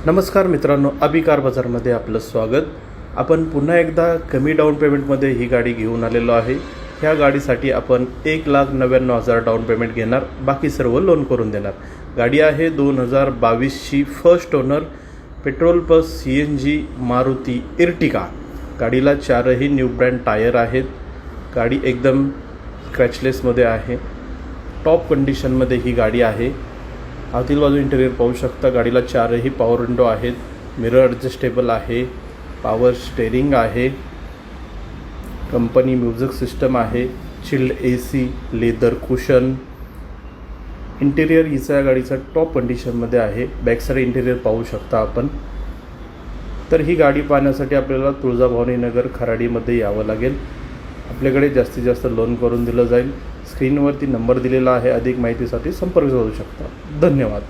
नमस्कार मित्रांनो, अभि कार बाजारमध्ये आपलं स्वागत। आपण पुन्हा एकदा कमी डाऊन पेमेंटमध्ये ही गाडी घेऊन आलेलो आहे। ह्या गाडीसाठी आपण 1,99,000 डाऊन पेमेंट घेणार, बाकी सर्व लोन करून देणार। गाडी आहे 2022ची first owner petrol plus CNG Maruti Ertiga. गाडीला चारही न्यू ब्रँड टायर आहेत। गाडी एकदम स्क्रॅचलेसमध्ये आहे, टॉप कंडिशनमध्ये ही गाडी आहे। आतील बाजू इंटेरियर पाहू शकता। गाडीला चारही पॉवर विंडो आहेत, मिरर ॲडजस्टेबल आहे, पॉवर स्टेरिंग आहे, कंपनी म्युझिक सिस्टम आहे, chilled AC, leather cushion. Interior हिचा गाडीचा टॉप कंडिशनमध्ये आहे। बॅक साईड इंटेरियर पाहू शकता आपण। तर ही गाडी पाहण्यासाठी आपल्याला तुळजाभवानी नगर खराडीमध्ये यावं लागेल। आपल्याकडे जास्तीत जास्त लोन करून दिलं जाईल। स्क्रीनवरती नंबर दिलेला आहे, अधिक माहितीसाठी संपर्क साधू शकता। धन्यवाद।